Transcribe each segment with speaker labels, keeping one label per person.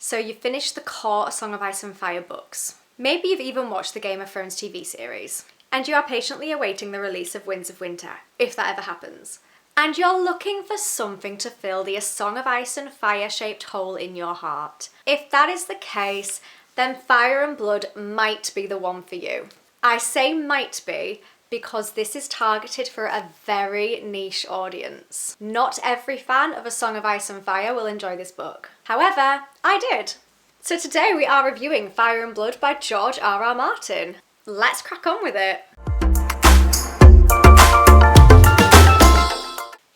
Speaker 1: So you finished the core A Song of Ice and Fire books. Maybe you've even watched the Game of Thrones TV series. And you are patiently awaiting the release of Winds of Winter, if that ever happens. And you're looking for something to fill the A Song of Ice and Fire shaped hole in your heart. If that is the case, then Fire and Blood might be the one for you. I say might be because this is targeted for a very niche audience. Not every fan of A Song of Ice and Fire will enjoy this book. However, I did. So today we are reviewing Fire and Blood by George R.R. Martin. Let's crack on with it.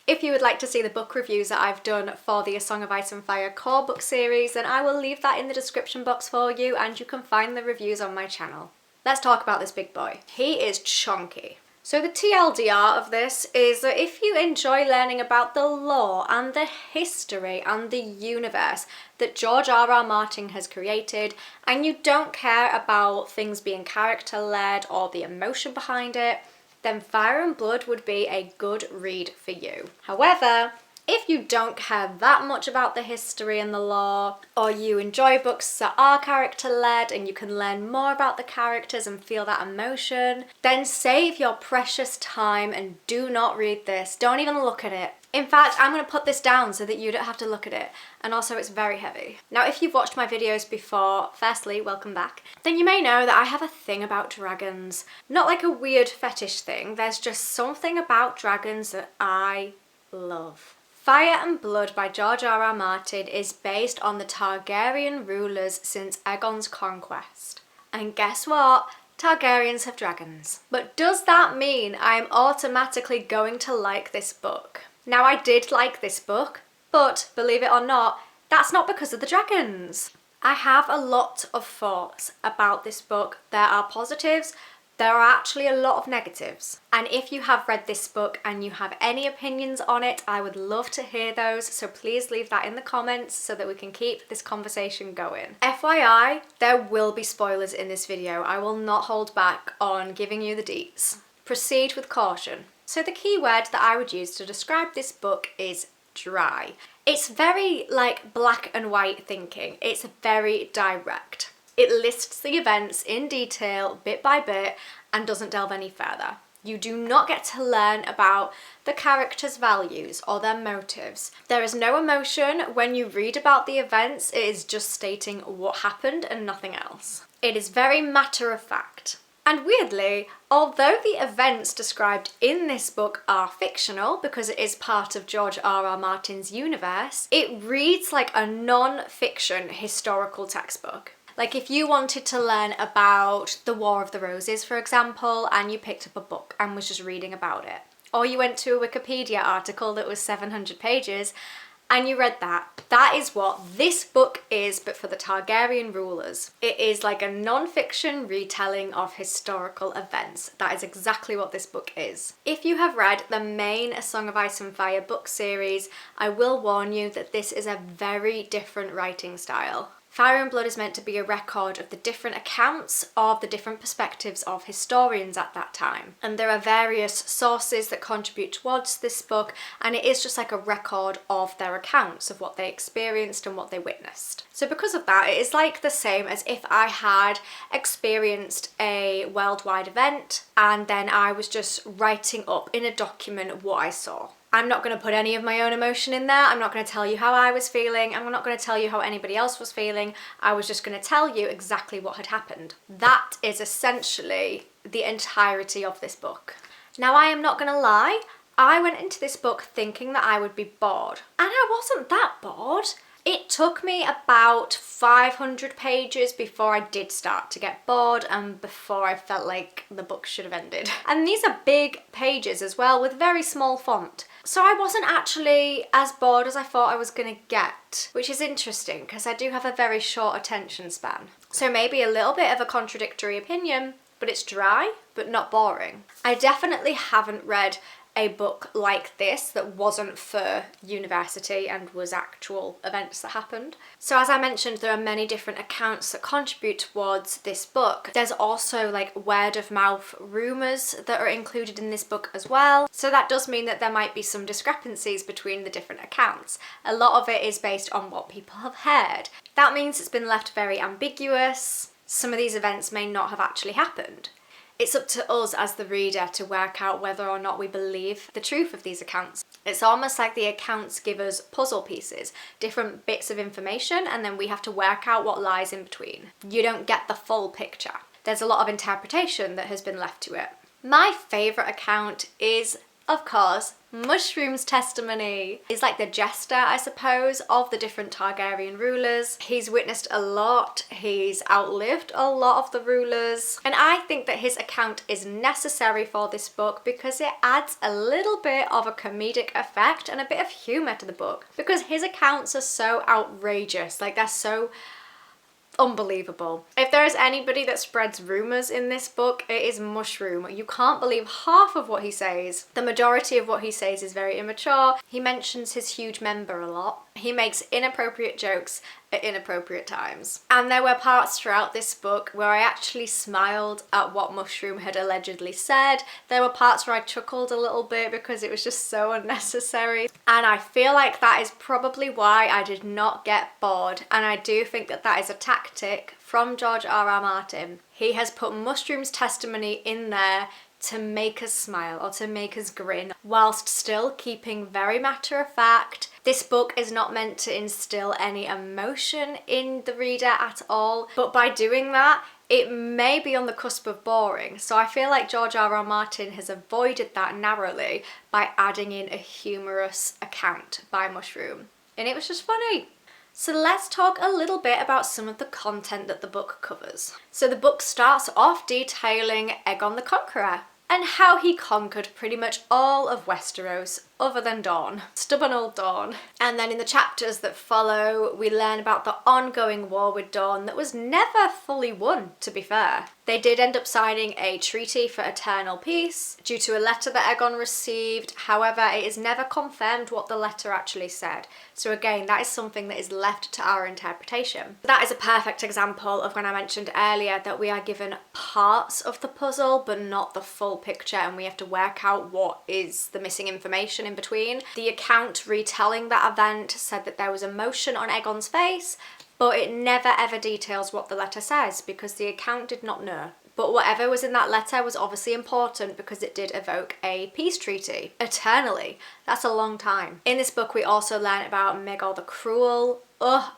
Speaker 1: If you would like to see the book reviews that I've done for the A Song of Ice and Fire core book series, then I will leave that in the description box for you and you can find the reviews on my channel. Let's talk about this big boy. He is chunky. So the TLDR of this is that if you enjoy learning about the lore and the history and the universe that George R.R. Martin has created, and you don't care about things being character-led or the emotion behind it, then Fire and Blood would be a good read for you. However, if you don't care that much about the history and the lore, or you enjoy books that are character-led and you can learn more about the characters and feel that emotion, then save your precious time and do not read this. Don't even look at it. In fact, I'm going to put this down so that you don't have to look at it. And also it's very heavy. Now, if you've watched my videos before, firstly, welcome back, then you may know that I have a thing about dragons. Not like a weird fetish thing, there's just something about dragons that I love. Fire and Blood by George R.R. Martin is based on the Targaryen rulers since Aegon's Conquest. And guess what? Targaryens have dragons. But does that mean I'm automatically going to like this book? Now, I did like this book, but believe it or not, that's not because of the dragons. I have a lot of thoughts about this book. There are positives, there are actually a lot of negatives. And if you have read this book and you have any opinions on it, I would love to hear those. So please leave that in the comments so that we can keep this conversation going. FYI, there will be spoilers in this video. I will not hold back on giving you the deets. Proceed with caution. So the key word that I would use to describe this book is dry. It's very like black and white thinking. It's very direct. It lists the events in detail, bit by bit, and doesn't delve any further. You do not get to learn about the characters' values or their motives. There is no emotion when you read about the events. It is just stating what happened and nothing else. It is very matter of fact. And weirdly, although the events described in this book are fictional because it is part of George R.R. Martin's universe, it reads like a non-fiction historical textbook. Like if you wanted to learn about the War of the Roses, for example, and you picked up a book and was just reading about it, or you went to a Wikipedia article that was 700 pages and you read that. That is what this book is, but for the Targaryen rulers. It is like a non-fiction retelling of historical events. That is exactly what this book is. If you have read the main A Song of Ice and Fire book series, I will warn you that this is a very different writing style. Fire and Blood is meant to be a record of the different accounts of the different perspectives of historians at that time. And there are various sources that contribute towards this book, and it is just like a record of their accounts of what they experienced and what they witnessed. So because of that, it is like the same as if I had experienced a worldwide event and then I was just writing up in a document what I saw. I'm not going to put any of my own emotion in there. I'm not going to tell you how I was feeling. I'm not going to tell you how anybody else was feeling. I was just going to tell you exactly what had happened. That is essentially the entirety of this book. Now, I am not going to lie. I went into this book thinking that I would be bored. And I wasn't that bored. It took me about 500 pages before I did start to get bored and before I felt like the book should have ended. And these are big pages as well with very small font. So I wasn't actually as bored as I thought I was gonna get, which is interesting because I do have a very short attention span. So maybe a little bit of a contradictory opinion, but it's dry, but not boring. I definitely haven't read a book like this that wasn't for university and was actual events that happened. So as I mentioned, there are many different accounts that contribute towards this book. There's also like word of mouth rumours that are included in this book as well. So that does mean that there might be some discrepancies between the different accounts. A lot of it is based on what people have heard. That means it's been left very ambiguous. Some of these events may not have actually happened. It's up to us as the reader to work out whether or not we believe the truth of these accounts. It's almost like the accounts give us puzzle pieces, different bits of information, and then we have to work out what lies in between. You don't get the full picture. There's a lot of interpretation that has been left to it. My favourite account is, of course, Mushroom's testimony. He's like the jester, I suppose, of the different Targaryen rulers. He's witnessed a lot, he's outlived a lot of the rulers, and I think that his account is necessary for this book because it adds a little bit of a comedic effect and a bit of humour to the book, because his accounts are so outrageous, like they're so unbelievable. If there is anybody that spreads rumours in this book, it is Mushroom. You can't believe half of what he says. The majority of what he says is very immature. He mentions his huge member a lot. He makes inappropriate jokes at inappropriate times. And there were parts throughout this book where I actually smiled at what Mushroom had allegedly said. There were parts where I chuckled a little bit because it was just so unnecessary. And I feel like that is probably why I did not get bored. And I do think that that is a tactic from George R.R. Martin. He has put Mushroom's testimony in there to make us smile or to make us grin, whilst still keeping very matter of fact. This book is not meant to instill any emotion in the reader at all, but by doing that, it may be on the cusp of boring. So I feel like George R.R. Martin has avoided that narrowly by adding in a humorous account by Mushroom. And it was just funny. So let's talk a little bit about some of the content that the book covers. So the book starts off detailing Aegon the Conqueror and how he conquered pretty much all of Westeros other than Dawn. Stubborn old Dawn. And then in the chapters that follow, we learn about the ongoing war with Dawn that was never fully won, to be fair. They did end up signing a treaty for eternal peace due to a letter that Aegon received. However, it is never confirmed what the letter actually said. So again, that is something that is left to our interpretation. That is a perfect example of when I mentioned earlier that we are given parts of the puzzle but not the full picture, and we have to work out what is the missing information in between. The account retelling that event said that there was emotion on Aegon's face, but it never ever details what the letter says because the account did not know. But whatever was in that letter was obviously important because it did evoke a peace treaty. Eternally. That's a long time. In this book we also learn about Maegor the Cruel.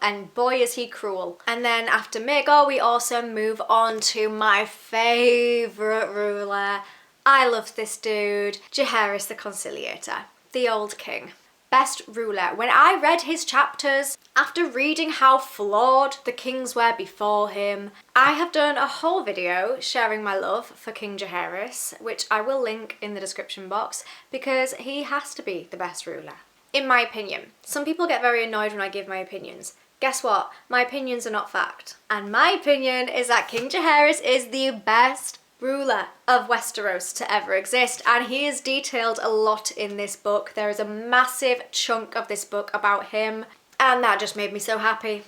Speaker 1: And boy is he cruel. And then after Maegor we also move on to my favourite ruler. I love this dude, Jaehaerys the Conciliator, the old king. Best ruler. When I read his chapters, after reading how flawed the kings were before him, I have done a whole video sharing my love for King Jaehaerys, which I will link in the description box, because he has to be the best ruler, in my opinion. Some people get very annoyed when I give my opinions. Guess what? My opinions are not fact. And my opinion is that King Jaehaerys is the best ruler of Westeros to ever exist, and he is detailed a lot in this book. There is a massive chunk of this book about him, and that just made me so happy.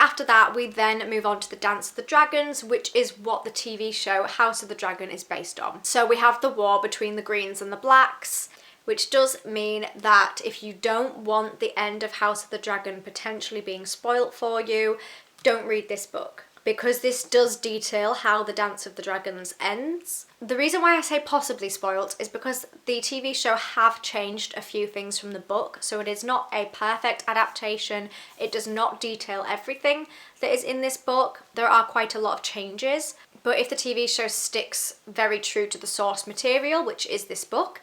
Speaker 1: After that, we then move on to the Dance of the Dragons, which is what the TV show House of the Dragon is based on. So we have the war between the Greens and the Blacks, which does mean that if you don't want the end of House of the Dragon potentially being spoilt for you, don't read this book, because this does detail how the Dance of the Dragons ends. The reason why I say possibly spoilt is because the TV show have changed a few things from the book, so it is not a perfect adaptation. It does not detail everything that is in this book. There are quite a lot of changes, but if the TV show sticks very true to the source material, which is this book,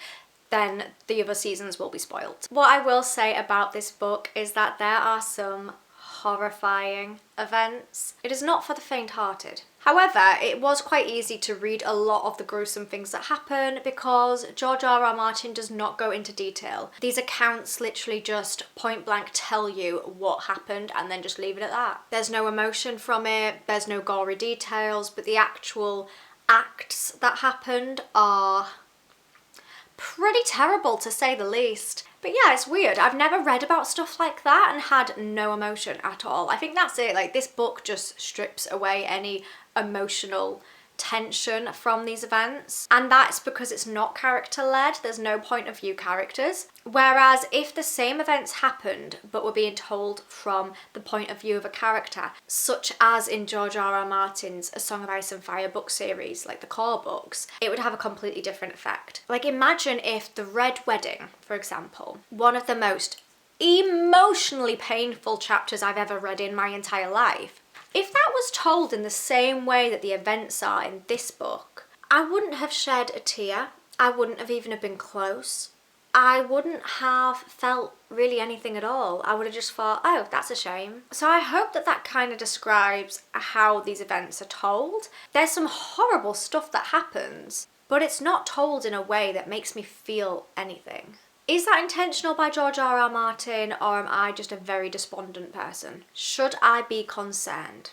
Speaker 1: then the other seasons will be spoilt. What I will say about this book is that there are some horrifying events. It is not for the faint-hearted. However, it was quite easy to read a lot of the gruesome things that happen because George R.R. Martin does not go into detail. These accounts literally just point blank tell you what happened and then just leave it at that. There's no emotion from it, there's no gory details, but the actual acts that happened are pretty terrible to say the least. But yeah, it's weird. I've never read about stuff like that and had no emotion at all. I think that's it. Like, this book just strips away any emotional tension from these events, and that's because it's not character led. There's no point of view characters, whereas if the same events happened but were being told from the point of view of a character, such as in George R.R. Martin's A Song of Ice and Fire book series, like the core books, it would have a completely different effect. Like, imagine if the Red Wedding, for example, one of the most emotionally painful chapters I've ever read in my entire life, if that was told in the same way that the events are in this book, I wouldn't have shed a tear. I wouldn't have even have been close. I wouldn't have felt really anything at all. I would have just thought, oh, that's a shame. So I hope that that kind of describes how these events are told. There's some horrible stuff that happens, but it's not told in a way that makes me feel anything. Is that intentional by George R.R. Martin, or am I just a very despondent person? Should I be concerned?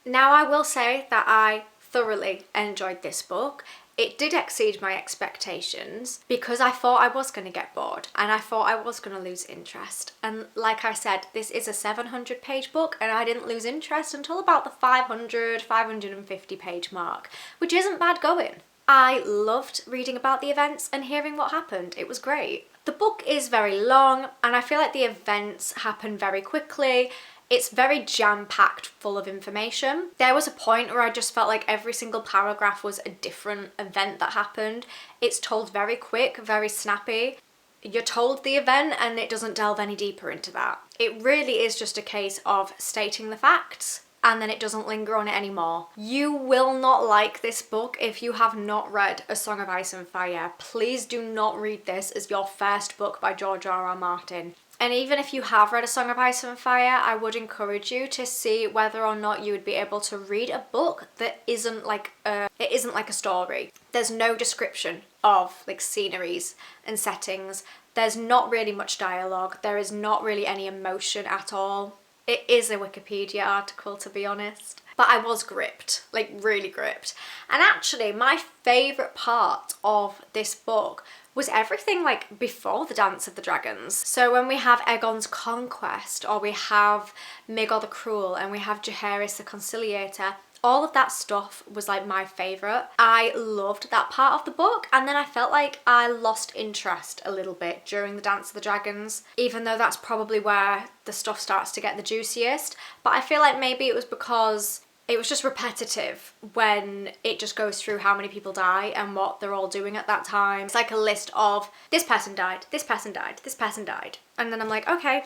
Speaker 1: Now, I will say that I thoroughly enjoyed this book. It did exceed my expectations because I thought I was going to get bored and I thought I was going to lose interest. And like I said, this is a 700-page book and I didn't lose interest until about the 550-page mark, which isn't bad going. I loved reading about the events and hearing what happened. It was great. The book is very long and I feel like the events happen very quickly. It's very jam-packed full of information. There was a point where I just felt like every single paragraph was a different event that happened. It's told very quick, very snappy. You're told the event and it doesn't delve any deeper into that. It really is just a case of stating the facts and then it doesn't linger on it anymore. You will not like this book if you have not read A Song of Ice and Fire. Please do not read this as your first book by George R.R. Martin. And even if you have read A Song of Ice and Fire, I would encourage you to see whether or not you would be able to read a book that isn't like a story. There's no description of like sceneries and settings. There's not really much dialogue. There is not really any emotion at all. It is a Wikipedia article, to be honest. But I was gripped, like really gripped. And actually, my favourite part of this book was everything like before the Dance of the Dragons. So when we have Aegon's Conquest, or we have Maegor the Cruel, and we have Jaehaerys the Conciliator, all of that stuff was like my favourite. I loved that part of the book, and then I felt like I lost interest a little bit during the Dance of the Dragons, even though that's probably where the stuff starts to get the juiciest. But I feel like maybe it was because it was just repetitive when it just goes through how many people die and what they're all doing at that time. It's like a list of this person died, this person died, this person died. And then I'm like, okay,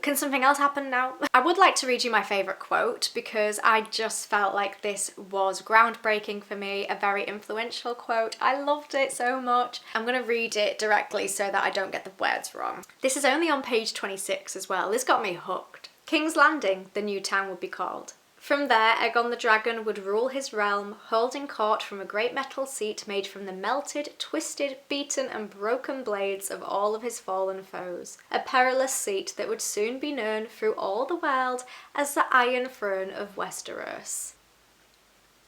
Speaker 1: can something else happen now? I would like to read you my favourite quote because I just felt like this was groundbreaking for me, a very influential quote. I loved it so much. I'm going to read it directly so that I don't get the words wrong. This is only on page 26 as well. This got me hooked. King's Landing, the new town would be called. From there, Aegon the Dragon would rule his realm, holding court from a great metal seat made from the melted, twisted, beaten and broken blades of all of his fallen foes. A perilous seat that would soon be known through all the world as the Iron Throne of Westeros.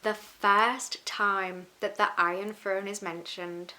Speaker 1: The first time that the Iron Throne is mentioned.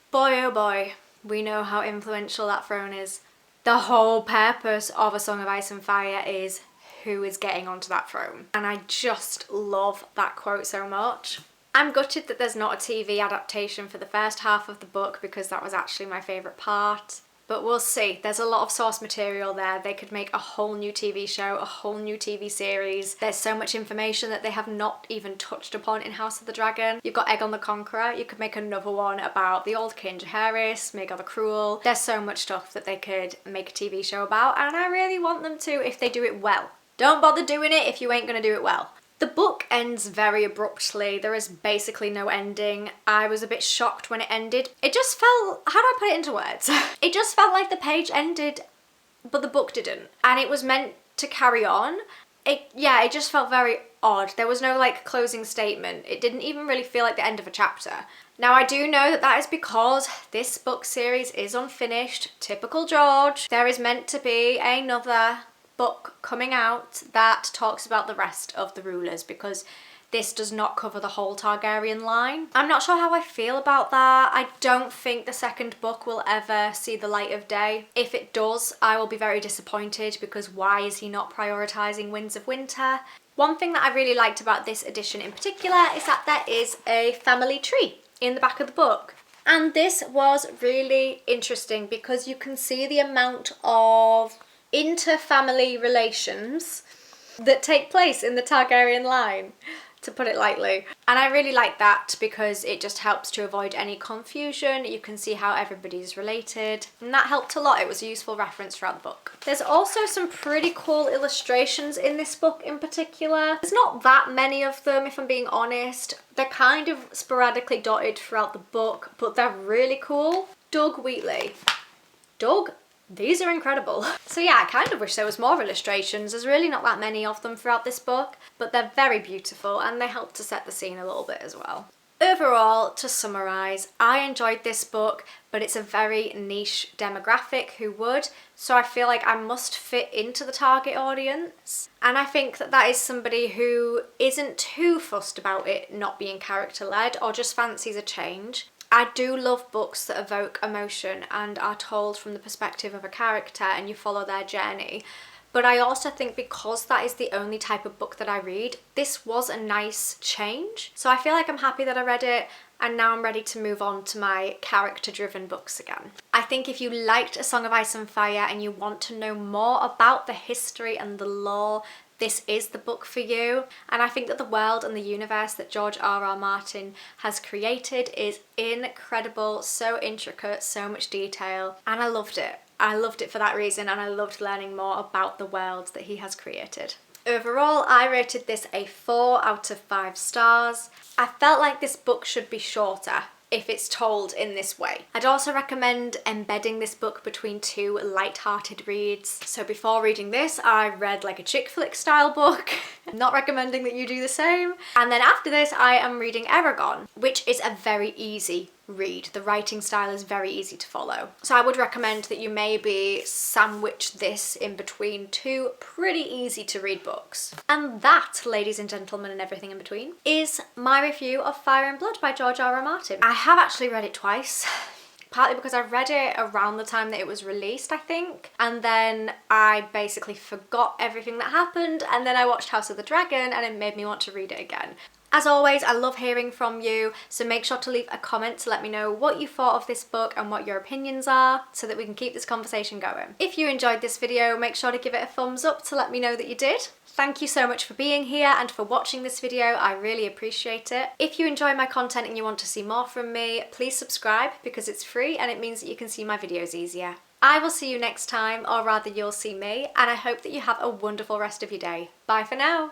Speaker 1: Boy oh boy, we know how influential that throne is. The whole purpose of A Song of Ice and Fire is who is getting onto that throne. And I just love that quote so much. I'm gutted that there's not a TV adaptation for the first half of the book because that was actually my favourite part. But we'll see. There's a lot of source material there. They could make a whole new TV show, a whole new TV series. There's so much information that they have not even touched upon in House of the Dragon. You've got Aegon the Conqueror. You could make another one about the old King Jaehaerys, Maegor the Cruel. There's so much stuff that they could make a TV show about, and I really want them to if they do it well. Don't bother doing it if you ain't gonna do it well. The book ends very abruptly. There is basically no ending. I was a bit shocked when it ended. It just felt, how do I put it into words? It just felt like the page ended, but the book didn't. And it was meant to carry on. It just felt very odd. There was no like closing statement. It didn't even really feel like the end of a chapter. Now I do know that that is because this book series is unfinished. Typical George. There is meant to be another book coming out that talks about the rest of the rulers because this does not cover the whole Targaryen line. I'm not sure how I feel about that. I don't think the second book will ever see the light of day. If it does, I will be very disappointed, because why is he not prioritising Winds of Winter? One thing that I really liked about this edition in particular is that there is a family tree in the back of the book. And this was really interesting because you can see the amount of inter-family relations that take place in the Targaryen line, to put it lightly. And I really like that because it just helps to avoid any confusion. You can see how everybody's related, and that helped a lot. It was a useful reference throughout the book. There's also some pretty cool illustrations in this book in particular. There's not that many of them, if I'm being honest. They're kind of sporadically dotted throughout the book, but they're really cool. Doug Wheatley. Doug, these are incredible. So yeah, I kind of wish there was more illustrations. There's really not that many of them throughout this book, but they're very beautiful and they help to set the scene a little bit as well. Overall, to summarise, I enjoyed this book, but it's a very niche demographic who would, so I feel like I must fit into the target audience. And I think that that is somebody who isn't too fussed about it not being character-led or just fancies a change. I do love books that evoke emotion and are told from the perspective of a character and you follow their journey. But I also think because that is the only type of book that I read, this was a nice change. So I feel like I'm happy that I read it, and now I'm ready to move on to my character-driven books again. I think if you liked A Song of Ice and Fire and you want to know more about the history and the lore, this is the book for you. And I think that the world and the universe that George R.R. Martin has created is incredible, so intricate, so much detail, and I loved it. I loved it for that reason, and I loved learning more about the world that he has created. Overall, I rated this a 4 out of 5 stars. I felt like this book should be shorter if it's told in this way. I'd also recommend embedding this book between two light-hearted reads. So before reading this, I read like a chick flick style book. I'm not recommending that you do the same. And then after this, I am reading Aegon, which is a very easy read. The writing style is very easy to follow. So I would recommend that you maybe sandwich this in between two pretty easy to read books. And that, ladies and gentlemen and everything in between, is my review of Fire and Blood by George R.R. Martin. I have actually read it twice. Partly because I read it around the time that it was released, I think, and then I basically forgot everything that happened, and then I watched House of the Dragon and it made me want to read it again. As always, I love hearing from you, so make sure to leave a comment to let me know what you thought of this book and what your opinions are, so that we can keep this conversation going. If you enjoyed this video, make sure to give it a thumbs up to let me know that you did. Thank you so much for being here and for watching this video. I really appreciate it. If you enjoy my content and you want to see more from me, please subscribe because it's free and it means that you can see my videos easier. I will see you next time, or rather you'll see me, and I hope that you have a wonderful rest of your day. Bye for now.